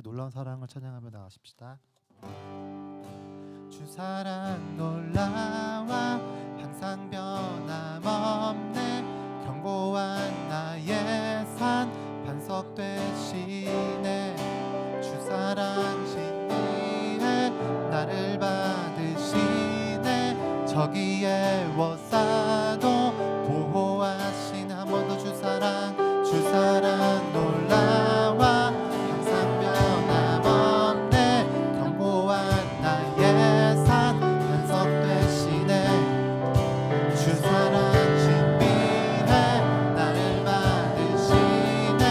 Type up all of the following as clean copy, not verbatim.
놀라운 사랑을 찬양하며 나가십시다. 주 사랑 놀라와 항상 변함없네. 견고한 나의 산 반석 되시네. 주 사랑 신비해 나를 받으시네. 저기에 워싸도 보호하시네. 한 번 더 주 사랑 놀라와 항상 변함없네. 견고한 나의 산 반석 되시네. 주 사랑 신비해 나를 받으시네.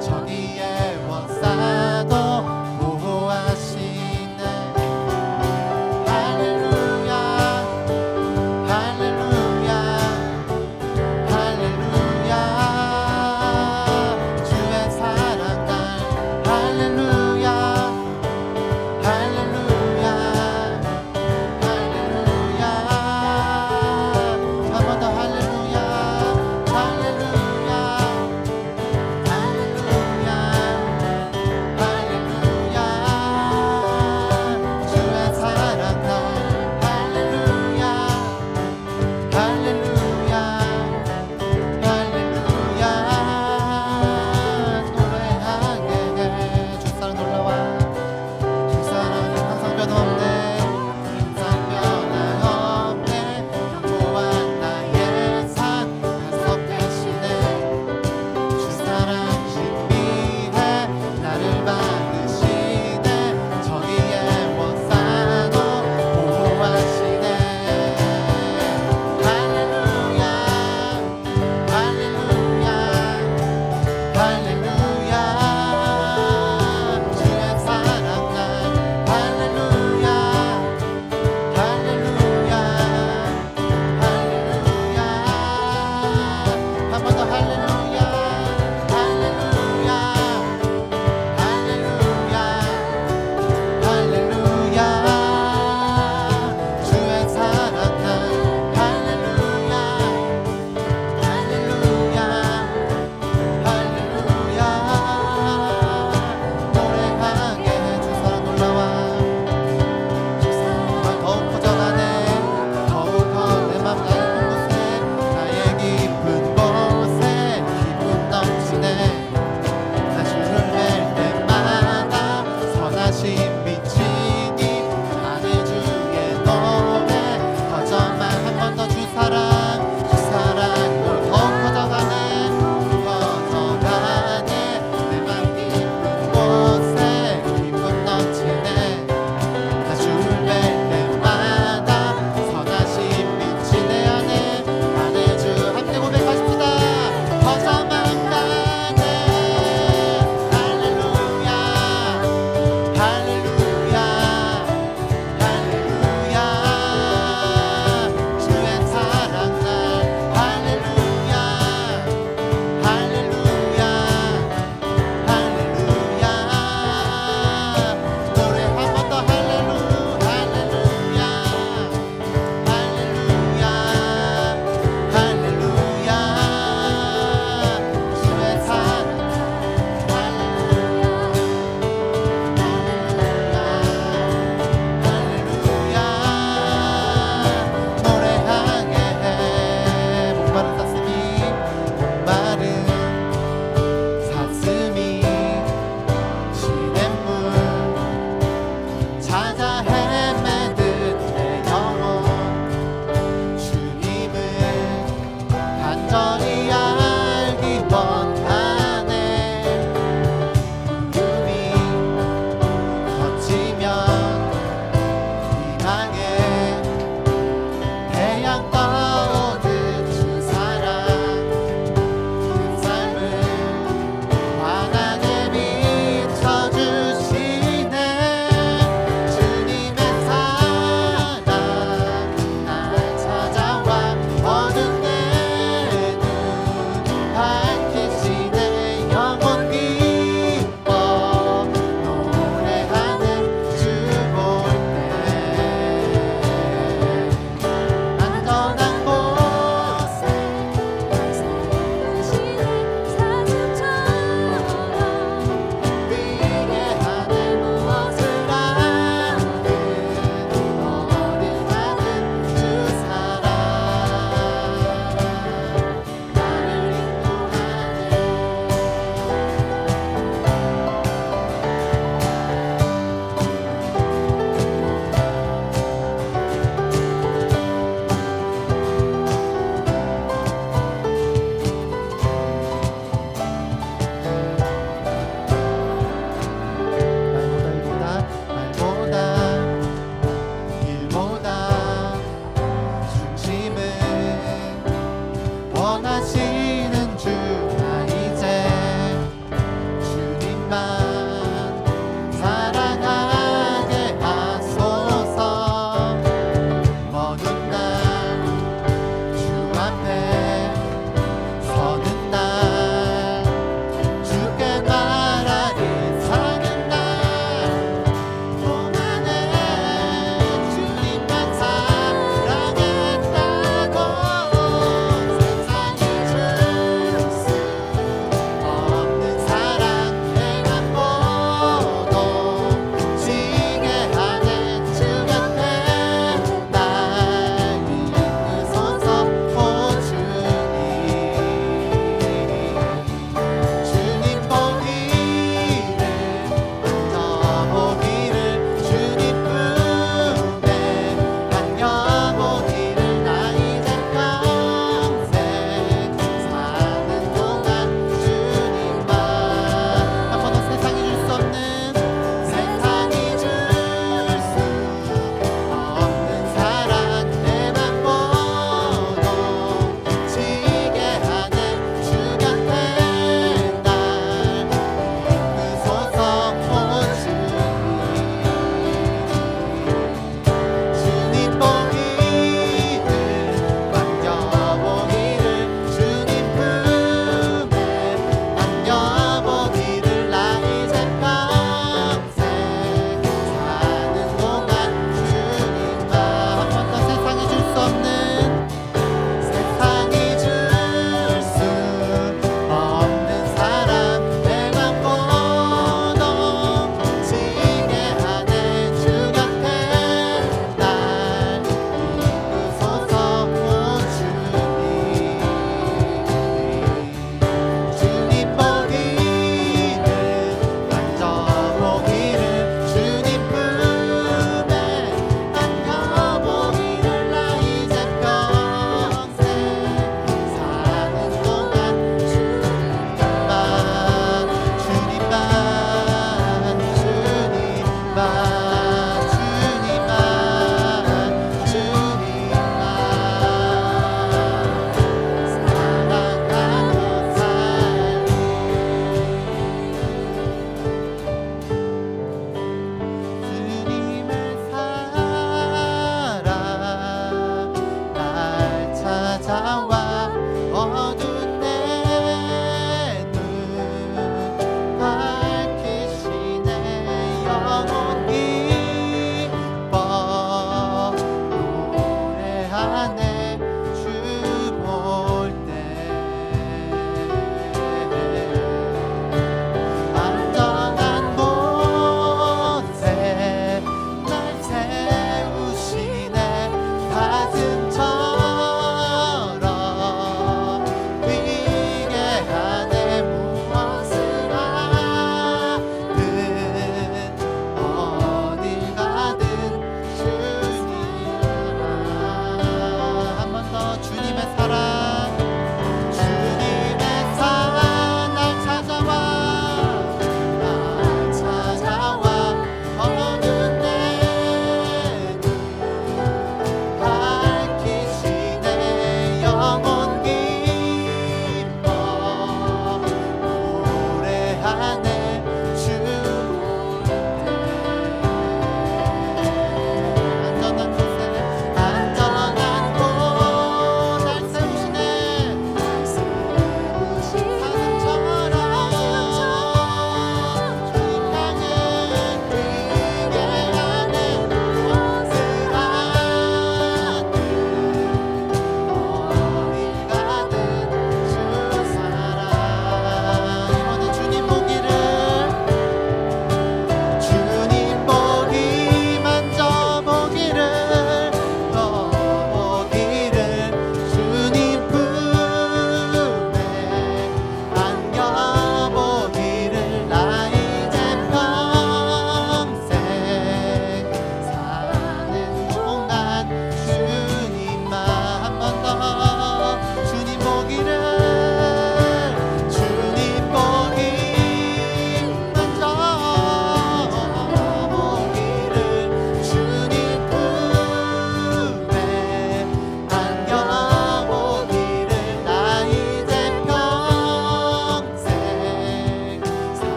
저기에 워싸도 보호하시네. 할렐루야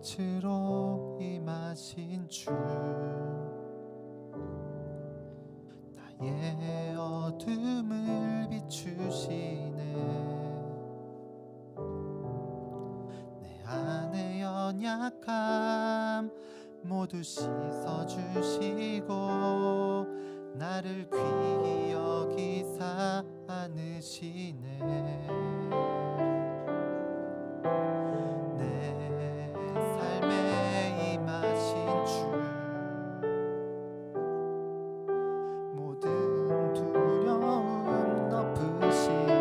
빛으로 임하신 주 나의 어둠을 비추시네 내 안의 연약함 모두 씻어주시고 나를 귀히 여기사 안으시네 내 삶에 임하신 주 모든 두려움 덮으시네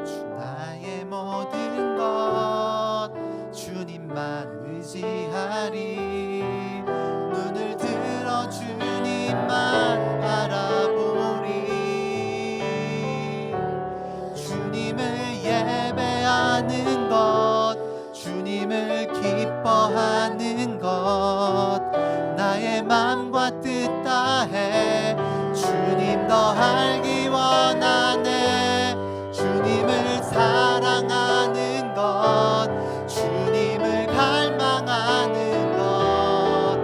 주 나의 모든 것 주님만 의지하리 눈을 들어 주님만 바라보리 주님을 예배하는 것 주님을 기뻐하는 것 나의 맘과 뜻 다해 주님 더 알기 원하네 주님을 사랑하는 것 주님을 갈망하는 것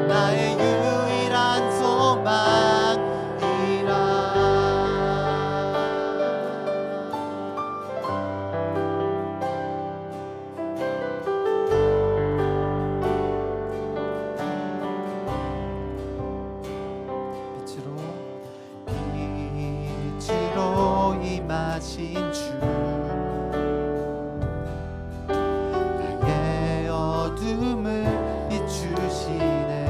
나의 유일한 소망이라 빛으로 임하신 주 나의 어둠을 비추시네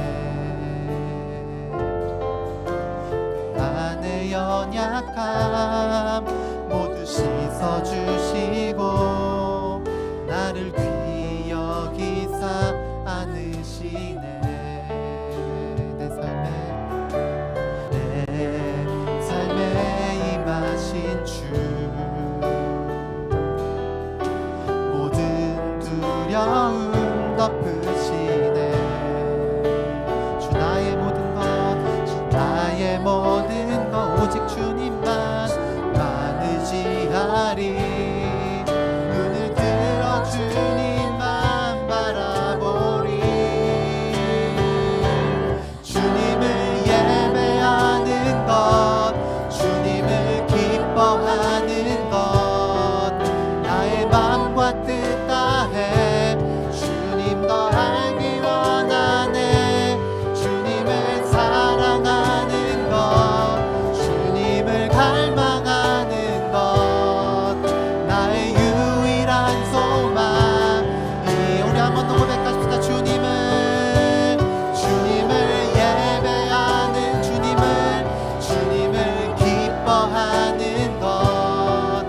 나의 연약함 모두 씻어주시고 나를 귀히 여기사 안으시네 내 삶에 임하신 주 모든 두려움 덮으시네 주 나의 모든 것 주 나의 모든 것 오직 주님만 의지하리 눈을 들어 주님만 바라보리 주님을 예배하는 것 주님을 기뻐하는 것 나의 맘과 뜻 다해 주님 더 알기 원하네 주님을 사랑하는 것 주님을 갈망하는 것 나의 유일한 소망 우리 한 번 더 고백합시다 주님을 예배하는 주님을 기뻐하는 것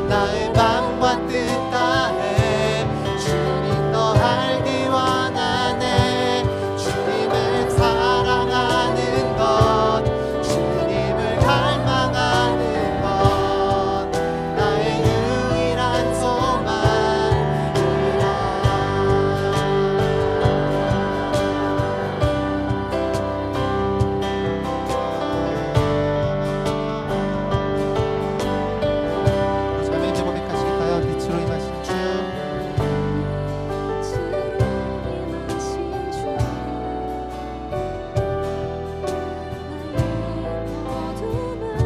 나의 맘과 뜻 다해 주님 더 알기 원하네 주님을 사랑하는 것 주님을 갈망하는 것 나의 유일한 소망이라 자매 이제 고백하실까요? 빛으로 임하신 주 나의 어둠을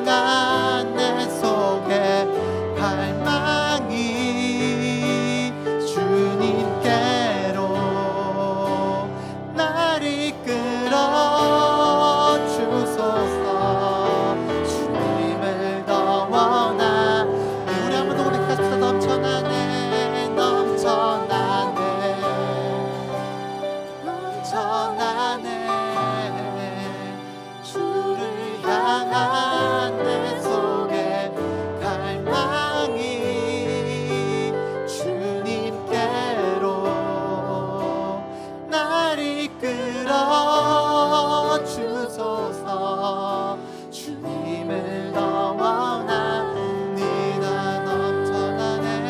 향한 내 속에 갈망이 주님께로 날 이끌어 주소서. 주님을 더 원하. 우리 한번 더 고백합시다. 넘쳐나네 넘쳐나네 넘쳐나네 주를 향한 내 속에 갈망이 주님께로 날 이끌어 주소서. 주님을 더 원합니다. 넘쳐나네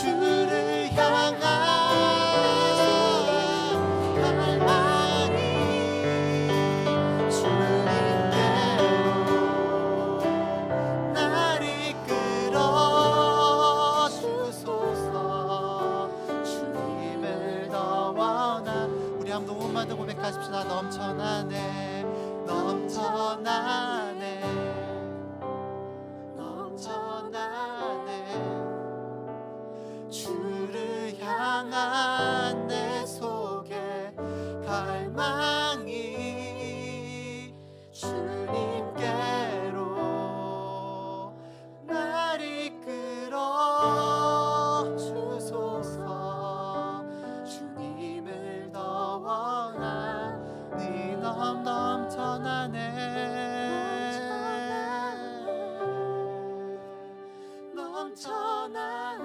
주를 향한 갈망이 주님께로 날 이끌어 주소서. 주님을 더 원하. 우리 한번 오만도 고백하십시다. 넘쳐나네 넘쳐나네 넘쳐나네 주를 향한 내 속에 갈망이 주님께로 날 이끌어 주소서. 주님을 더 원하니 넘쳐나네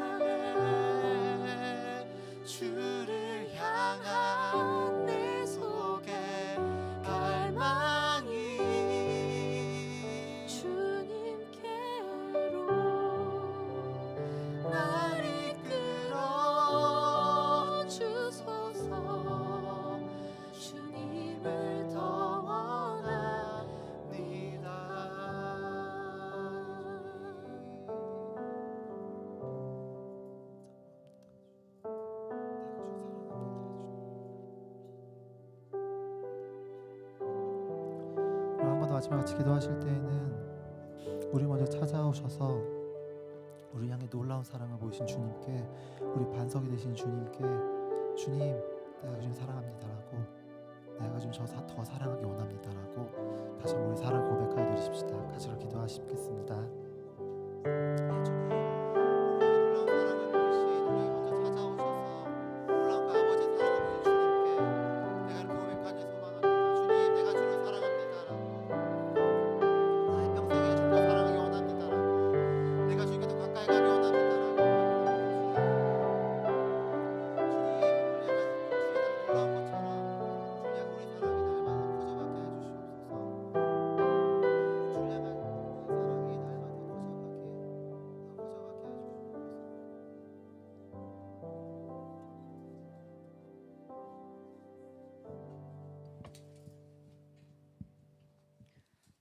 넘쳐나네 주를 향한 내 속에 갈망이 주님께로 날 이끌어 주소서. 주님을 더 원합니다. 한 번 더 마지막같이 기도하실 때에는 우리 먼저 찾아오셔서 우리 향해 놀라운 사랑을 보이신 주님께, 우리 반석이 되신 주님께, 주님 내가 좀 사랑합니다라고, 내가 좀 더 사랑하기 원합니다라고 다시 한번 우리 사랑 고백하여 드리십시다. 같이 기도하시겠습니다. 주님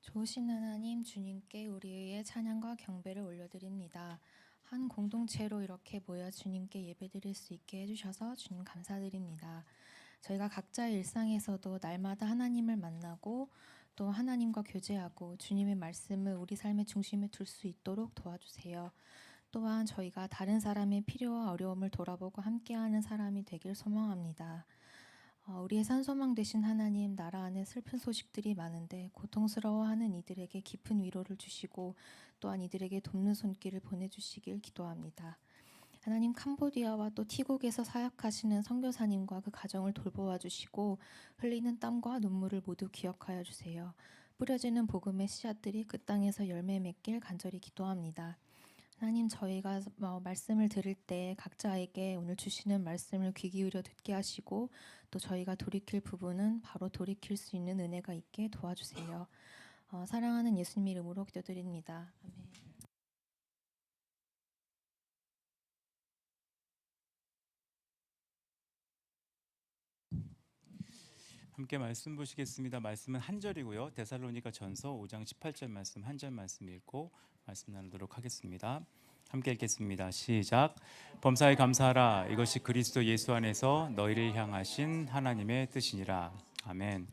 좋으신 하나님, 주님께 우리의 찬양과 경배를 올려드립니다. 한 공동체로 이렇게 모여 주님께 예배드릴 수 있게 해주셔서 주님 감사드립니다. 저희가 각자의 일상에서도 날마다 하나님을 만나고 또 하나님과 교제하고 주님의 말씀을 우리 삶의 중심에 둘 수 있도록 도와주세요. 또한 저희가 다른 사람의 필요와 어려움을 돌아보고 함께하는 사람이 되길 소망합니다. 우리의 산소망 되신 하나님, 나라 안에 슬픈 소식들이 많은데 고통스러워하는 이들에게 깊은 위로를 주시고 또한 이들에게 돕는 손길을 보내주시길 기도합니다. 하나님, 캄보디아와 또 티국에서 사역하시는 선교사님과 그 가정을 돌보아 주시고 흘리는 땀과 눈물을 모두 기억하여 주세요. 뿌려지는 복음의 씨앗들이 그 땅에서 열매 맺길 간절히 기도합니다. 하나님, 저희가 말씀을 들을 때 각자에게 오늘 주시는 말씀을 귀 기울여 듣게 하시고 또 저희가 돌이킬 부분은 바로 돌이킬 수 있는 은혜가 있게 도와주세요. 사랑하는 예수님 이름으로 기도드립니다. 아멘. 함께 말씀 보시겠습니다. 말씀은 한 절이고요. 데살로니가 전서 5장 18절 말씀 한 절 말씀 읽고 말씀 나누도록 하겠습니다. 함께 읽겠습니다. 시작. 범사에 감사하라. 이것이 그리스도 예수 안에서 너희를 향하신 하나님의 뜻이니라. 아멘.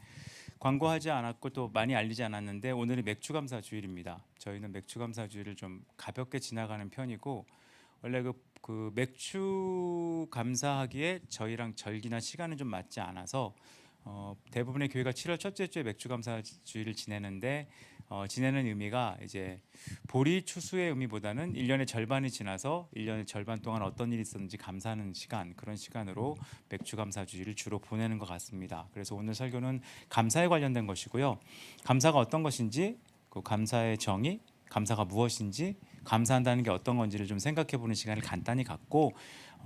광고하지 않았고 또 많이 알리지 않았는데 오늘은 맥주 감사 주일입니다. 저희는 맥주 감사 주일을 좀 가볍게 지나가는 편이고 원래 그 맥주 감사하기에 저희랑 절기나 시간은 좀 맞지 않아서 대부분의 교회가 7월 첫째 주에 맥주 감사 주일을 지내는데 지내는 의미가 이제 보리 추수의 의미보다는 1년의 절반이 지나서 1년의 절반 동안 어떤 일이 있었는지 감사하는 시간, 그런 시간으로 맥주 감사 주일을 주로 보내는 것 같습니다. 그래서 오늘 설교는 감사에 관련된 것이고요. 감사가 어떤 것인지, 그 감사의 정의, 감사가 무엇인지, 감사한다는 게 어떤 건지를 좀 생각해 보는 시간을 간단히 갖고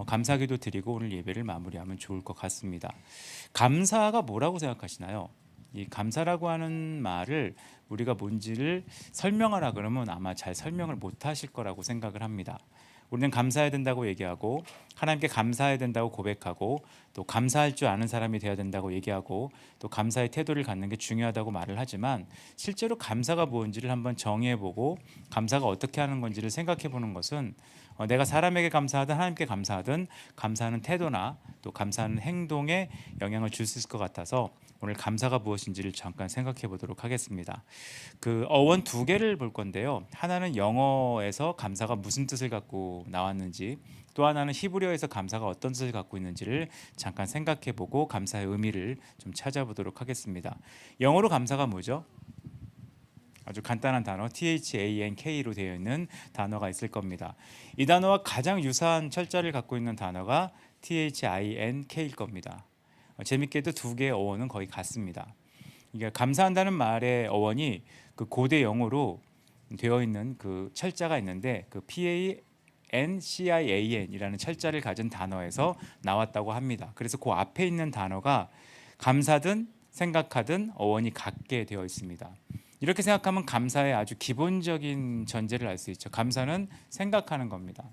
감사기도 드리고 오늘 예배를 마무리하면 좋을 것 같습니다. 감사가 뭐라고 생각하시나요? 이 감사라고 하는 말을 우리가 뭔지를 설명하라 그러면 아마 잘 설명을 못 하실 거라고 생각을 합니다. 우리는 감사해야 된다고 얘기하고 하나님께 감사해야 된다고 고백하고 또 감사할 줄 아는 사람이 되어야 된다고 얘기하고 또 감사의 태도를 갖는 게 중요하다고 말을 하지만 실제로 감사가 무엇인지를 한번 정의해보고 감사가 어떻게 하는 건지를 생각해보는 것은 내가 사람에게 감사하든 하나님께 감사하든 감사하는 태도나 또 감사하는 행동에 영향을 줄 수 있을 것 같아서 오늘 감사가 무엇인지를 잠깐 생각해 보도록 하겠습니다. 그 어원 두 개를 볼 건데요. 하나는 영어에서 감사가 무슨 뜻을 갖고 나왔는지, 또 하나는 히브리어에서 감사가 어떤 뜻을 갖고 있는지를 잠깐 생각해 보고 감사의 의미를 좀 찾아보도록 하겠습니다. 영어로 감사가 뭐죠? 아주 간단한 단어 THANK로 되어 있는 단어가 있을 겁니다. 이 단어와 가장 유사한 철자를 갖고 있는 단어가 THINK일 겁니다. 재밌게도 두 개의 어원은 거의 같습니다. 이게 감사한다는 말의 어원이 그 고대 영어로 되어 있는 그 철자가 있는데 그 PANCIAN이라는 철자를 가진 단어에서 나왔다고 합니다. 그래서 그 앞에 있는 단어가 감사든 생각하든 어원이 같게 되어 있습니다. 이렇게 생각하면 감사의 아주 기본적인 전제를 알 수 있죠. 감사는 생각하는 겁니다.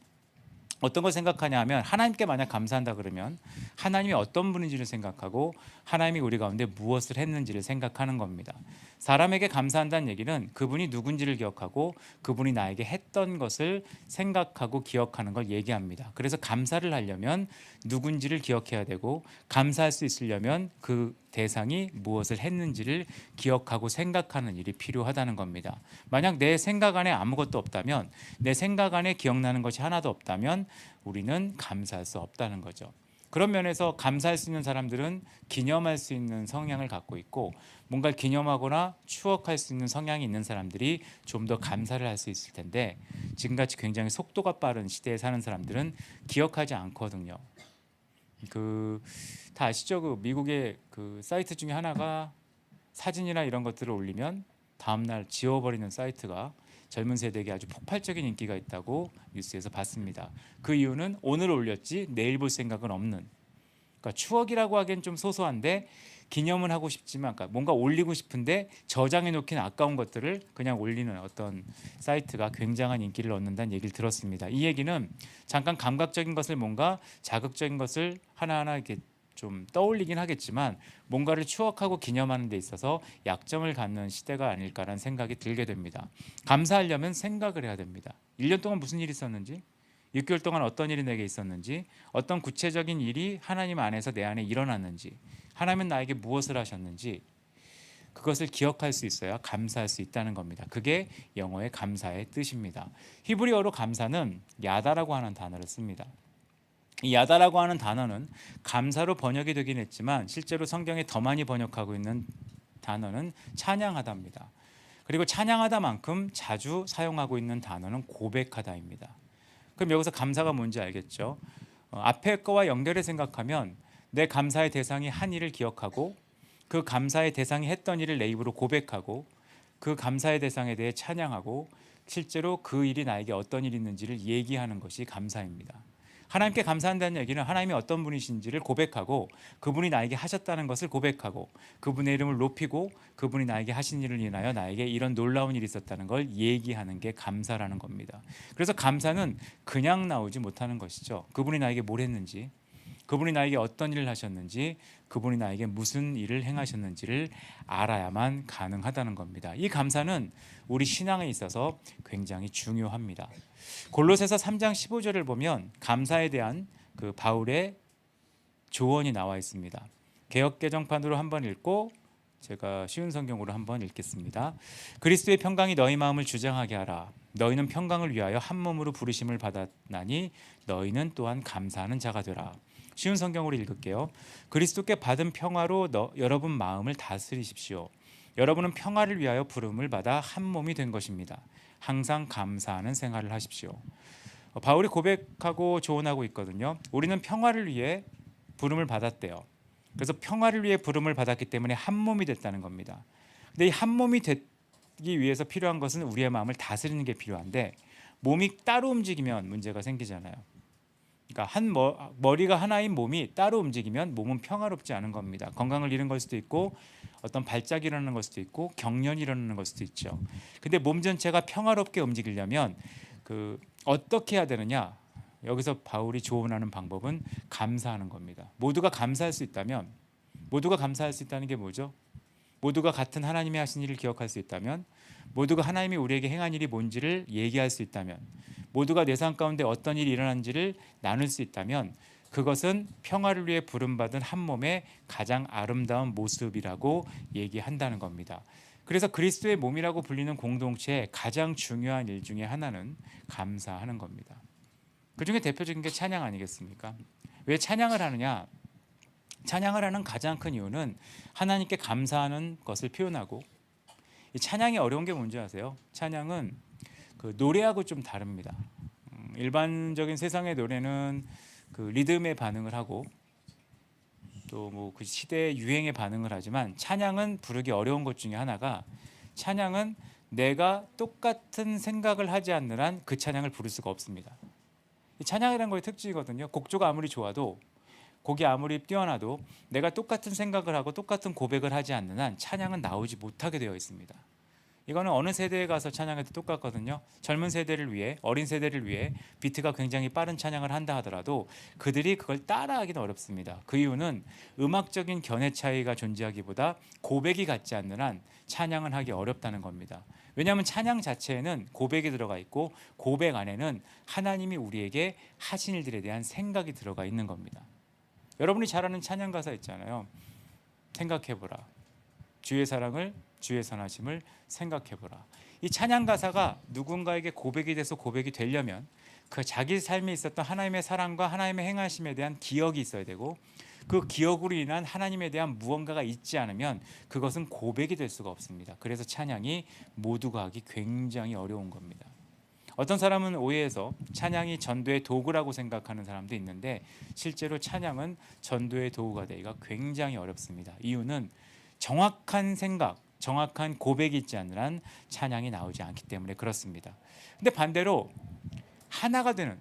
어떤 걸 생각하냐 하면 하나님께 만약 감사한다 그러면 하나님이 어떤 분인지를 생각하고 하나님이 우리 가운데 무엇을 했는지를 생각하는 겁니다. 사람에게 감사한다는 얘기는 그분이 누군지를 기억하고 그분이 나에게 했던 것을 생각하고 기억하는 걸 얘기합니다. 그래서 감사를 하려면 누군지를 기억해야 되고 감사할 수 있으려면 그 대상이 무엇을 했는지를 기억하고 생각하는 일이 필요하다는 겁니다. 만약 내 생각 안에 아무것도 없다면, 내 생각 안에 기억나는 것이 하나도 없다면 우리는 감사할 수 없다는 거죠. 그런 면에서 감사할 수 있는 사람들은 기념할 수 있는 성향을 갖고 있고 뭔가를 기념하거나 추억할 수 있는 성향이 있는 사람들이 좀 더 감사를 할 수 있을 텐데 지금같이 굉장히 속도가 빠른 시대에 사는 사람들은 기억하지 않거든요. 다 아시죠? 그 미국의 그 사이트 중에 하나가 사진이나 이런 것들을 올리면 다음날 지워버리는 사이트가 젊은 세대에게 아주 폭발적인 인기가 있다고 뉴스에서 봤습니다. 그 이유는 오늘 올렸지 내일 볼 생각은 없는, 그러니까 추억이라고 하기엔 좀 소소한데 기념은 하고 싶지만, 그러니까 뭔가 올리고 싶은데 저장해 놓기는 아까운 것들을 그냥 올리는 어떤 사이트가 굉장한 인기를 얻는다는 얘기를 들었습니다. 이 얘기는 잠깐 감각적인 것을, 뭔가 자극적인 것을 하나하나 이렇게 좀 떠올리긴 하겠지만 뭔가를 추억하고 기념하는 데 있어서 약점을 갖는 시대가 아닐까라는 생각이 들게 됩니다. 감사하려면 생각을 해야 됩니다. 1년 동안 무슨 일이 있었는지, 6개월 동안 어떤 일이 내게 있었는지, 어떤 구체적인 일이 하나님 안에서 내 안에 일어났는지, 하나님은 나에게 무엇을 하셨는지 그것을 기억할 수 있어야 감사할 수 있다는 겁니다. 그게 영어의 감사의 뜻입니다. 히브리어로 감사는 야다라고 하는 단어를 씁니다. 이 야다라고 하는 단어는 감사로 번역이 되긴 했지만 실제로 성경에 더 많이 번역하고 있는 단어는 찬양하다입니다. 그리고 찬양하다만큼 자주 사용하고 있는 단어는 고백하다입니다. 그럼 여기서 감사가 뭔지 알겠죠? 앞에 거와 연결해 생각하면 내 감사의 대상이 한 일을 기억하고 그 감사의 대상이 했던 일을 내 입으로 고백하고 그 감사의 대상에 대해 찬양하고 실제로 그 일이 나에게 어떤 일이 있는지를 얘기하는 것이 감사입니다. 하나님께 감사한다는 얘기는 하나님이 어떤 분이신지를 고백하고 그분이 나에게 하셨다는 것을 고백하고 그분의 이름을 높이고 그분이 나에게 하신 일을 인하여 나에게 이런 놀라운 일이 있었다는 걸 얘기하는 게 감사라는 겁니다. 그래서 감사는 그냥 나오지 못하는 것이죠. 그분이 나에게 뭘 했는지, 그분이 나에게 어떤 일을 하셨는지, 그분이 나에게 무슨 일을 행하셨는지를 알아야만 가능하다는 겁니다. 이 감사는 우리 신앙에 있어서 굉장히 중요합니다. 골로새서 3장 15절을 보면 감사에 대한 그 바울의 조언이 나와 있습니다. 개역 개정판으로 한번 읽고 제가 쉬운 성경으로 한번 읽겠습니다. 그리스도의 평강이 너희 마음을 주장하게 하라. 너희는 평강을 위하여 한 몸으로 부르심을 받았나니 너희는 또한 감사하는 자가 되라. 쉬운 성경으로 읽을게요. 그리스도께 받은 평화로 여러분 마음을 다스리십시오. 여러분은 평화를 위하여 부름을 받아 한 몸이 된 것입니다. 항상 감사하는 생활을 하십시오. 바울이 고백하고 조언하고 있거든요. 우리는 평화를 위해 부름을 받았대요. 그래서 평화를 위해 부름을 받았기 때문에 한 몸이 됐다는 겁니다. 근데 이 한 몸이 되기 위해서 필요한 것은 우리의 마음을 다스리는 게 필요한데 몸이 따로 움직이면 문제가 생기잖아요. 그러니까 머리가 하나인 몸이 따로 움직이면 몸은 평화롭지 않은 겁니다. 건강을 잃은 걸 수도 있고 어떤 발작이 일어나는 걸 수도 있고 경련이 일어나는 걸 수도 있죠. 근데 몸 전체가 평화롭게 움직이려면 어떻게 해야 되느냐? 여기서 바울이 조언하는 방법은 감사하는 겁니다. 모두가 감사할 수 있다면, 모두가 감사할 수 있다는 게 뭐죠? 모두가 같은 하나님이 하신 일을 기억할 수 있다면, 모두가 하나님이 우리에게 행한 일이 뭔지를 얘기할 수 있다면, 모두가 내 삶 가운데 어떤 일이 일어난지를 나눌 수 있다면 그것은 평화를 위해 부름받은 한 몸의 가장 아름다운 모습이라고 얘기한다는 겁니다. 그래서 그리스도의 몸이라고 불리는 공동체의 가장 중요한 일 중에 하나는 감사하는 겁니다. 그 중에 대표적인 게 찬양 아니겠습니까? 왜 찬양을 하느냐? 찬양을 하는 가장 큰 이유는 하나님께 감사하는 것을 표현하고, 이 찬양이 어려운 게 뭔지 아세요? 찬양은 노래하고 좀 다릅니다. 일반적인 세상의 노래는 리듬에 반응을 하고 또 뭐 그 시대의 유행에 반응을 하지만 찬양은 부르기 어려운 것 중에 하나가, 찬양은 내가 똑같은 생각을 하지 않는 한 그 찬양을 부를 수가 없습니다. 이 찬양이라는 거의 특징이거든요. 곡조가 아무리 좋아도, 곡이 아무리 뛰어나도 내가 똑같은 생각을 하고 똑같은 고백을 하지 않는 한 찬양은 나오지 못하게 되어 있습니다. 이거는 어느 세대에 가서 찬양해도 똑같거든요. 젊은 세대를 위해, 어린 세대를 위해 비트가 굉장히 빠른 찬양을 한다 하더라도 그들이 그걸 따라하기는 어렵습니다. 그 이유는 음악적인 견해 차이가 존재하기보다 고백이 같지 않는 한 찬양은 하기 어렵다는 겁니다. 왜냐하면 찬양 자체에는 고백이 들어가 있고 고백 안에는 하나님이 우리에게 하신 일들에 대한 생각이 들어가 있는 겁니다. 여러분이 잘 아는 찬양 가사 있잖아요. 생각해보라. 주의 사랑을, 주의 선하심을 생각해보라. 이 찬양 가사가 누군가에게 고백이 돼서 고백이 되려면 그 자기 삶에 있었던 하나님의 사랑과 하나님의 행하심에 대한 기억이 있어야 되고, 그 기억으로 인한 하나님에 대한 무언가가 있지 않으면 그것은 고백이 될 수가 없습니다. 그래서 찬양이 모두가 하기 굉장히 어려운 겁니다. 어떤 사람은 오해해서 찬양이 전도의 도구라고 생각하는 사람도 있는데, 실제로 찬양은 전도의 도구가 되기가 굉장히 어렵습니다. 이유는 정확한 생각, 정확한 고백이 있지 않는 한 찬양이 나오지 않기 때문에 그렇습니다. 근데 반대로 하나가 되는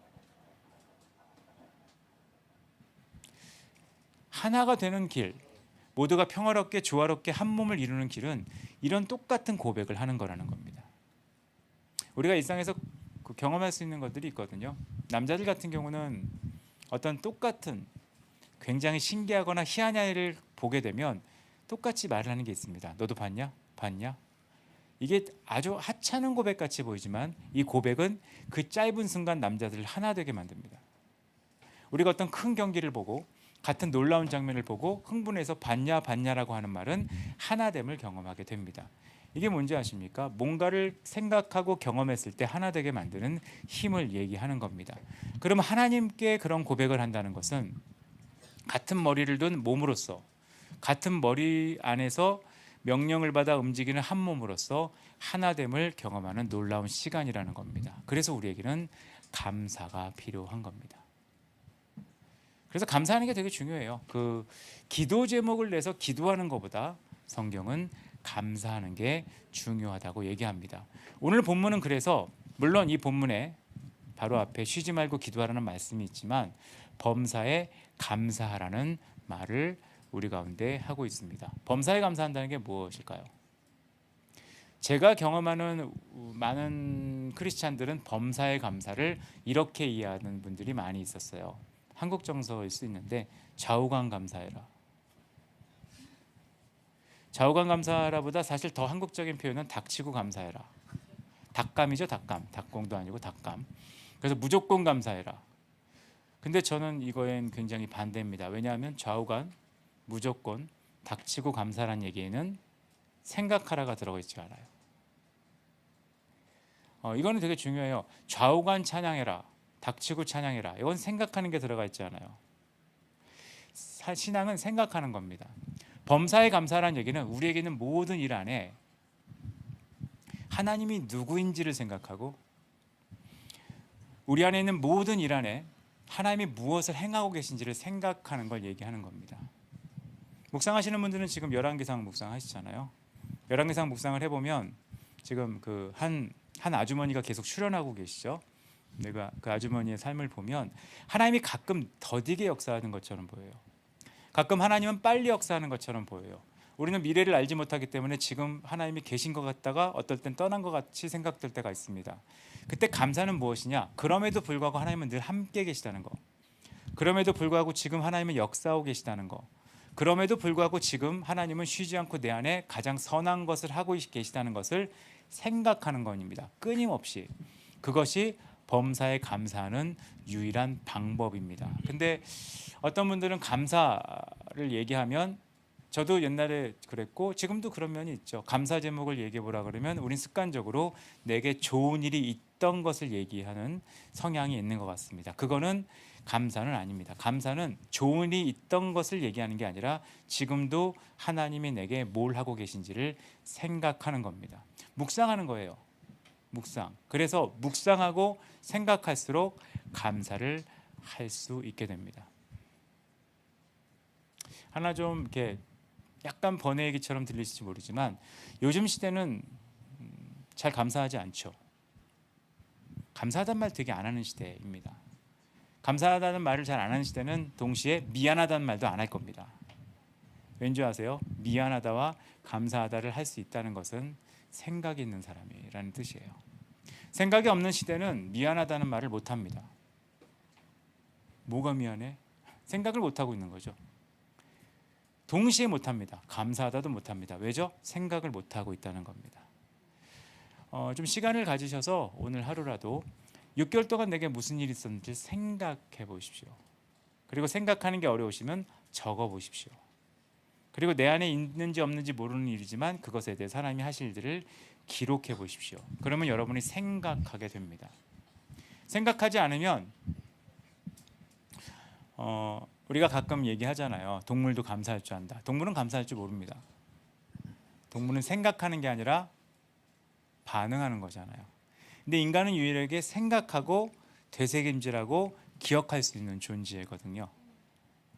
길, 모두가 평화롭게 조화롭게 한 몸을 이루는 길은 이런 똑같은 고백을 하는 거라는 겁니다. 우리가 일상에서 경험할 수 있는 것들이 있거든요. 남자들 같은 경우는 어떤 똑같은 굉장히 신기하거나 희한한 일을 보게 되면 똑같이 말을 하는 게 있습니다. 너도 봤냐? 봤냐? 이게 아주 하찮은 고백 같이 보이지만 이 고백은 그 짧은 순간 남자들을 하나 되게 만듭니다. 우리가 어떤 큰 경기를 보고 같은 놀라운 장면을 보고 흥분해서 봤냐 봤냐라고 하는 말은 하나됨을 경험하게 됩니다. 이게 뭔지 아십니까? 뭔가를 생각하고 경험했을 때 하나 되게 만드는 힘을 얘기하는 겁니다. 그러면 하나님께 그런 고백을 한다는 것은 같은 머리를 둔 몸으로서, 같은 머리 안에서 명령을 받아 움직이는 한 몸으로서 하나됨을 경험하는 놀라운 시간이라는 겁니다. 그래서 우리에게는 감사가 필요한 겁니다. 그래서 감사하는 게 되게 중요해요. 기도 제목을 내서 기도하는 것보다 성경은 감사하는 게 중요하다고 얘기합니다. 오늘 본문은 그래서 물론 이 본문에 바로 앞에 쉬지 말고 기도하라는 말씀이 있지만 범사에 감사하라는 말을 우리 가운데 하고 있습니다. 범사에 감사한다는 게 무엇일까요? 제가 경험하는 많은 크리스찬들은 범사에 감사를 이렇게 이해하는 분들이 많이 있었어요. 한국 정서일 수 있는데 좌우간 감사해라. 좌우간 감사라보다 사실 더 한국적인 표현은 닥치고 감사해라. 닭감이죠, 닭감. 닭공도 아니고 닭감. 그래서 무조건 감사해라. 근데 저는 이거엔 굉장히 반대입니다. 왜냐하면 좌우간, 무조건, 닥치고 감사란 얘기에는 생각하라가 들어가 있지 않아요. 이거는 되게 중요해요. 좌우간 찬양해라, 닥치고 찬양해라. 이건 생각하는 게 들어가 있지 않아요. 신앙은 생각하는 겁니다. 범사에 감사란 얘기는 우리에게는 모든 일 안에 하나님이 누구인지를 생각하고 우리 안에 있는 모든 일 안에 하나님이 무엇을 행하고 계신지를 생각하는 걸 얘기하는 겁니다. 묵상하시는 분들은 지금 열왕기상 묵상하시잖아요. 열왕기상 묵상을 해보면 지금 그 한 아주머니가 계속 출연하고 계시죠. 내가 그 아주머니의 삶을 보면 하나님이 가끔 더디게 역사하는 것처럼 보여요. 가끔 하나님은 빨리 역사하는 것처럼 보여요. 우리는 미래를 알지 못하기 때문에 지금 하나님이 계신 것 같다가 어떨 땐 떠난 것 같이 생각될 때가 있습니다. 그때 감사는 무엇이냐? 그럼에도 불구하고 하나님은 늘 함께 계시다는 거. 그럼에도 불구하고 지금 하나님은 역사하고 계시다는 거. 그럼에도 불구하고 지금 하나님은 쉬지 않고 내 안에 가장 선한 것을 하고 계시다는 것을 생각하는 것입니다. 끊임없이. 그것이 범사에 감사하는 유일한 방법입니다. 근데 어떤 분들은 감사를 얘기하면 저도 옛날에 그랬고 지금도 그런 면이 있죠. 감사 제목을 얘기해 보라 그러면 우린 습관적으로 내게 좋은 일이 있던 것을 얘기하는 성향이 있는 것 같습니다. 그거는 감사는 아닙니다. 감사는 좋은 일이 있던 것을 얘기하는 게 아니라 지금도 하나님이 내게 뭘 하고 계신지를 생각하는 겁니다. 묵상하는 거예요. 묵상. 그래서 묵상하고 생각할수록 감사를 할 수 있게 됩니다. 하나 좀 이렇게 약간 번외 얘기처럼 들리실지 모르지만 요즘 시대는 잘 감사하지 않죠. 감사하다는 말 되게 안 하는 시대입니다. 감사하다는 말을 잘 안 하는 시대는 동시에 미안하다는 말도 안 할 겁니다. 왠지 아세요? 미안하다와 감사하다를 할 수 있다는 것은 생각이 있는 사람이라는 뜻이에요. 생각이 없는 시대는 미안하다는 말을 못 합니다. 뭐가 미안해? 생각을 못 하고 있는 거죠. 동시에 못 합니다. 감사하다도 못 합니다. 왜죠? 생각을 못 하고 있다는 겁니다. 좀 시간을 가지셔서 오늘 하루라도 6개월 동안 내게 무슨 일이 있었는지 생각해 보십시오. 그리고 생각하는 게 어려우시면 적어 보십시오. 그리고 내 안에 있는지 없는지 모르는 일이지만 그것에 대해 하나님이 하실 일들을 기록해 보십시오. 그러면 여러분이 생각하게 됩니다. 생각하지 않으면 우리가 가끔 얘기하잖아요. 동물도 감사할 줄 안다. 동물은 감사할 줄 모릅니다. 동물은 생각하는 게 아니라 반응하는 거잖아요. 근데 인간은 유일하게 생각하고 되새김질하고 기억할 수 있는 존재거든요.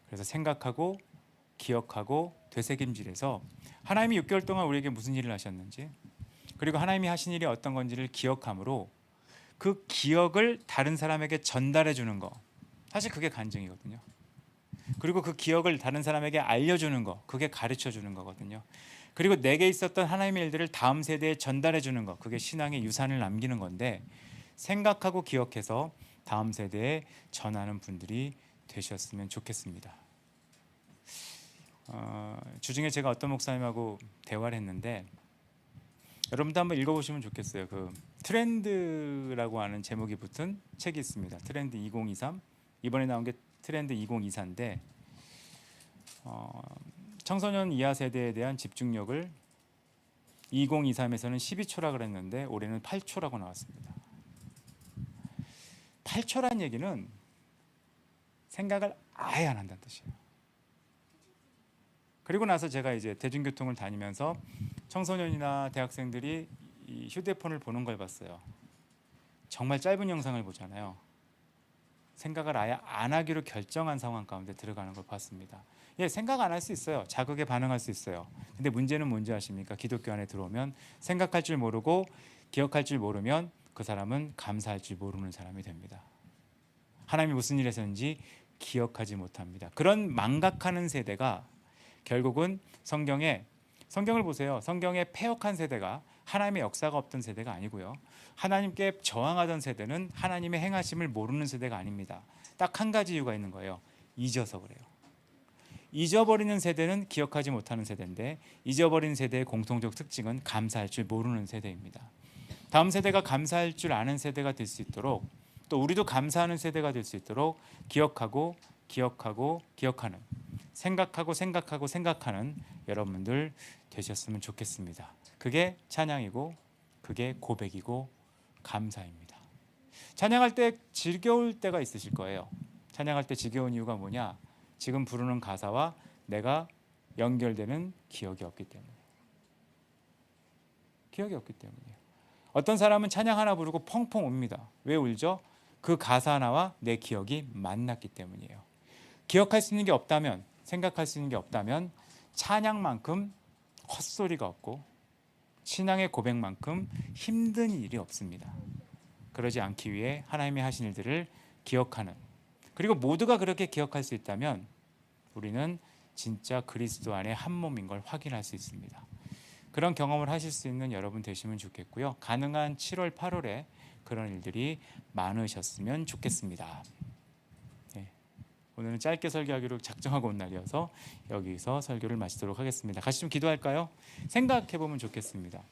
그래서 생각하고 기억하고 되새김질해서 하나님이 6개월 동안 우리에게 무슨 일을 하셨는지 그리고 하나님이 하신 일이 어떤 건지를 기억함으로 그 기억을 다른 사람에게 전달해 주는 거, 사실 그게 간증이거든요. 그리고 그 기억을 다른 사람에게 알려주는 거, 그게 가르쳐 주는 거거든요. 그리고 내게 있었던 하나님의 일들을 다음 세대에 전달해 주는 거, 그게 신앙의 유산을 남기는 건데 생각하고 기억해서 다음 세대에 전하는 분들이 되셨으면 좋겠습니다. 주중에 제가 어떤 목사님하고 대화를 했는데 여러분도 한번 읽어보시면 좋겠어요. 그 트렌드라고 하는 제목이 붙은 책이 있습니다. 트렌드 2023. 이번에 나온 게 트렌드 2024인데 청소년 이하 세대에 대한 집중력을 2023에서는 12초라 그랬는데 올해는 8초라고 나왔습니다. 8초란 얘기는 생각을 아예 안 한다는 뜻이에요. 그리고 나서 제가 이제 대중교통을 다니면서 청소년이나 대학생들이 이 휴대폰을 보는 걸 봤어요. 정말 짧은 영상을 보잖아요. 생각을 아예 안 하기로 결정한 상황 가운데 들어가는 걸 봤습니다. 예, 생각 안 할 수 있어요. 자극에 반응할 수 있어요. 근데 문제는 뭔지 아십니까? 기독교 안에 들어오면 생각할 줄 모르고 기억할 줄 모르면 그 사람은 감사할 줄 모르는 사람이 됩니다. 하나님이 무슨 일 했었는지 기억하지 못합니다. 그런 망각하는 세대가 결국은 성경을 보세요. 성경의 패역한 세대가 하나님의 역사가 없던 세대가 아니고요. 하나님께 저항하던 세대는 하나님의 행하심을 모르는 세대가 아닙니다. 딱 한 가지 이유가 있는 거예요. 잊어서 그래요. 잊어버리는 세대는 기억하지 못하는 세대인데, 잊어버린 세대의 공통적 특징은 감사할 줄 모르는 세대입니다. 다음 세대가 감사할 줄 아는 세대가 될 수 있도록, 또 우리도 감사하는 세대가 될 수 있도록 기억하고 기억하는, 생각하고 생각하는 여러분들 되셨으면 좋겠습니다. 그게 찬양이고 그게 고백이고 감사입니다. 찬양할 때 지겨울 때가 있으실 거예요. 찬양할 때 지겨운 이유가 뭐냐? 지금 부르는 가사와 내가 연결되는 기억이 없기 때문에. 기억이 없기 때문이에요. 어떤 사람은 찬양 하나 부르고 펑펑 웁니다. 왜 울죠? 그 가사 하나와 내 기억이 만났기 때문이에요. 기억할 수 있는 게 없다면, 생각할 수 있는 게 없다면 찬양만큼 헛소리가 없고 신앙의 고백만큼 힘든 일이 없습니다. 그러지 않기 위해 하나님의 하신 일들을 기억하는, 그리고 모두가 그렇게 기억할 수 있다면 우리는 진짜 그리스도 안에 한 몸인 걸 확인할 수 있습니다. 그런 경험을 하실 수 있는 여러분 되시면 좋겠고요. 가능한 7월, 8월에 그런 일들이 많으셨으면 좋겠습니다. 네. 오늘은 짧게 설교하기로 작정하고 온 날이어서 여기서 설교를 마치도록 하겠습니다. 같이 좀 기도할까요? 생각해 보면 좋겠습니다.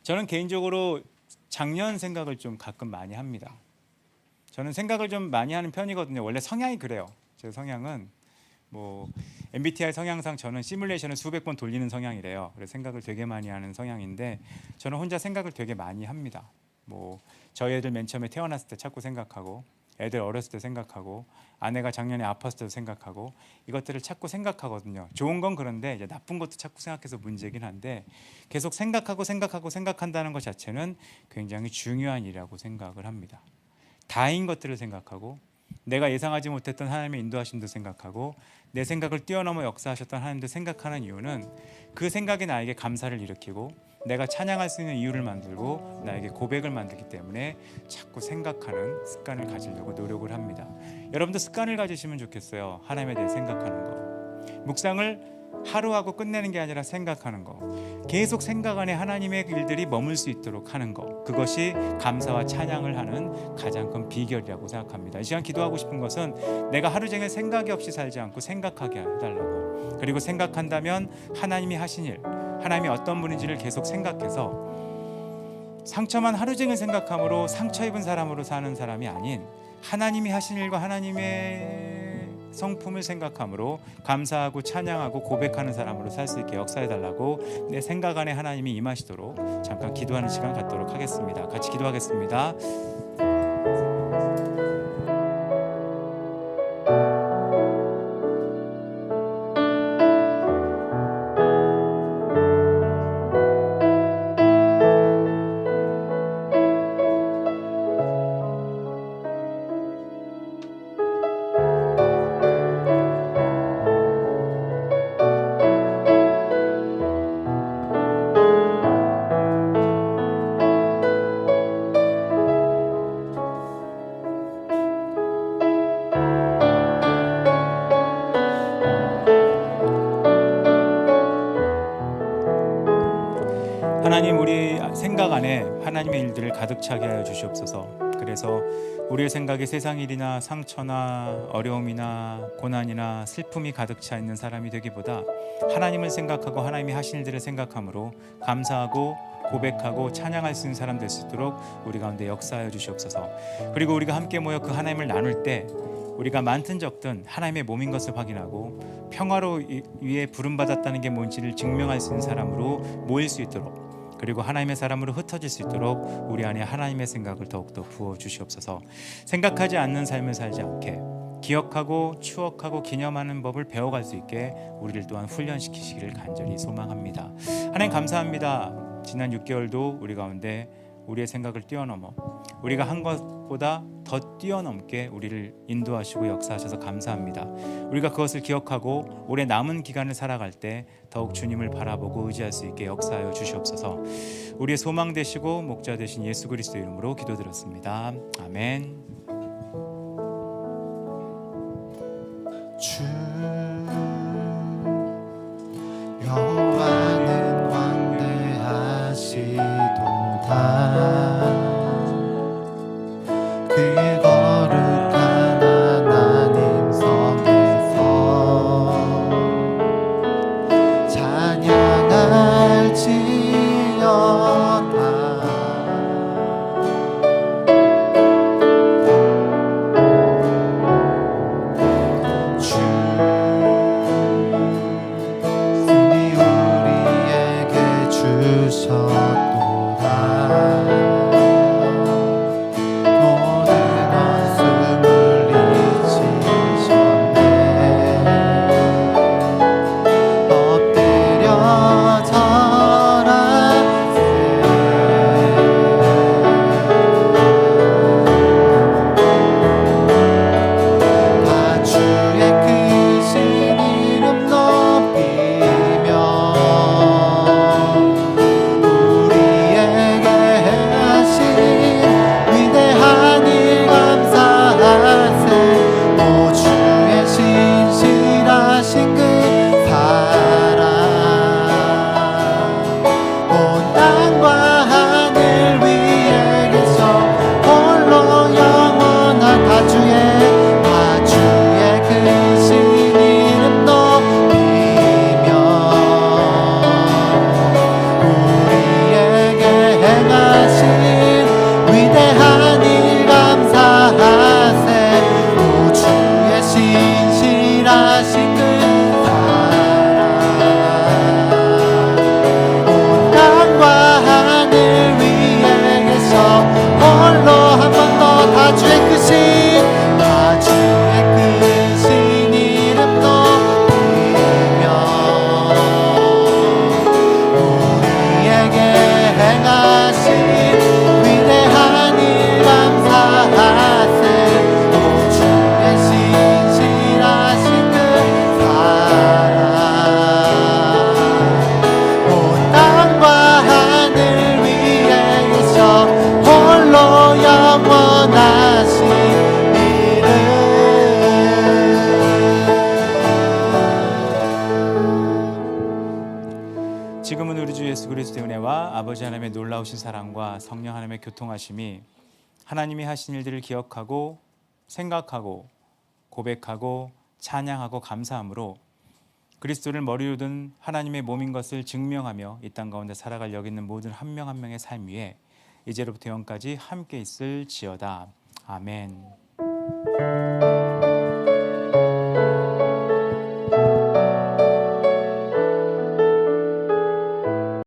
저는 개인적으로 작년 생각을 좀 가끔 많이 합니다. 저는 생각을 좀 많이 하는 편이거든요. 원래 성향이 그래요. 제 성향은 MBTI 성향상 저는 시뮬레이션을 수백 번 돌리는 성향이래요. 그래서 생각을 되게 많이 하는 성향인데, 저는 혼자 생각을 되게 많이 합니다. 저희 애들 맨 처음에 태어났을 때 자꾸 생각하고, 애들 어렸을 때 생각하고, 아내가 작년에 아팠을 때도 생각하고, 이것들을 자꾸 생각하거든요. 좋은 건 그런데 이제 나쁜 것도 자꾸 생각해서 문제긴 한데, 계속 생각한다는 것 자체는 굉장히 중요한 일이라고 생각을 합니다. 다인 것들을 생각하고, 내가 예상하지 못했던 하나님의 인도하심도 생각하고, 내 생각을 뛰어넘어 역사하셨던 하나님도 생각하는 이유는 그 생각이 나에게 감사를 일으키고 내가 찬양할 수 있는 이유를 만들고 나에게 고백을 만들기 때문에 자꾸 생각하는 습관을 가지려고 노력을 합니다. 여러분도 습관을 가지시면 좋겠어요. 하나님에 대해 생각하는 거. 묵상을 하루하고 끝내는 게 아니라 생각하는 거, 계속 생각 안에 하나님의 일들이 머물 수 있도록 하는 거, 그것이 감사와 찬양을 하는 가장 큰 비결이라고 생각합니다. 이 시간 기도하고 싶은 것은 내가 하루 종일 생각이 없이 살지 않고 생각하게 해달라고, 그리고 생각한다면 하나님이 하신 일, 하나님이 어떤 분인지를 계속 생각해서 상처만 하루 종일 생각함으로 상처 입은 사람으로 사는 사람이 아닌, 하나님이 하신 일과 하나님의 성품을 생각함으로 감사하고 찬양하고 고백하는 사람으로 살 수 있게 역사해달라고 내 생각 안에 하나님이 임하시도록 잠깐 기도하는 시간 갖도록 하겠습니다. 같이 기도하겠습니다. 하나님, 우리 생각 안에 하나님의 일들을 가득 차게 하여 주시옵소서. 그래서 우리의 생각에 세상 일이나 상처나 어려움이나 고난이나 슬픔이 가득 차 있는 사람이 되기보다 하나님을 생각하고 하나님이 하신 일들을 생각함으로 감사하고 고백하고 찬양할 수 있는 사람 될 수 있도록 우리 가운데 역사하여 주시옵소서. 그리고 우리가 함께 모여 그 하나님을 나눌 때 우리가 많든 적든 하나님의 몸인 것을 확인하고 평화로 위에 부름받았다는 게 뭔지를 증명할 수 있는 사람으로 모일 수 있도록, 그리고 하나님의 사람으로 흩어질 수 있도록 우리 안에 하나님의 생각을 더욱더 부어 주시옵소서. 생각하지 않는 삶을 살지 않게 기억하고 추억하고 기념하는 법을 배워갈 수 있게 우리를 또한 훈련시키시기를 간절히 소망합니다. 하나님 감사합니다. 지난 6개월도 우리 가운데 우리의 생각을 뛰어넘어 우리가 한 것보다 더 뛰어넘게 우리를 인도하시고 역사하셔서 감사합니다. 우리가 그것을 기억하고 올해 남은 기간을 살아갈 때 더욱 주님을 바라보고 의지할 수 있게 역사하여 주시옵소서. 우리의 소망 되시고 목자 되신 예수 그리스도 이름으로 기도드렸습니다. 아멘. 주 여호와는 광대하시고 은혜와 아버지 하나님의 놀라우신 사랑과 성령 하나님의 교통하심이 하나님이 하신 일들을 기억하고 생각하고 고백하고 찬양하고 감사함으로 그리스도를 머리로 둔 하나님의 몸인 것을 증명하며 이 땅 가운데 살아갈 여기 있는 모든 한 명 한 명의 삶 위에 이제로부터 영원까지 함께 있을지어다. 아멘.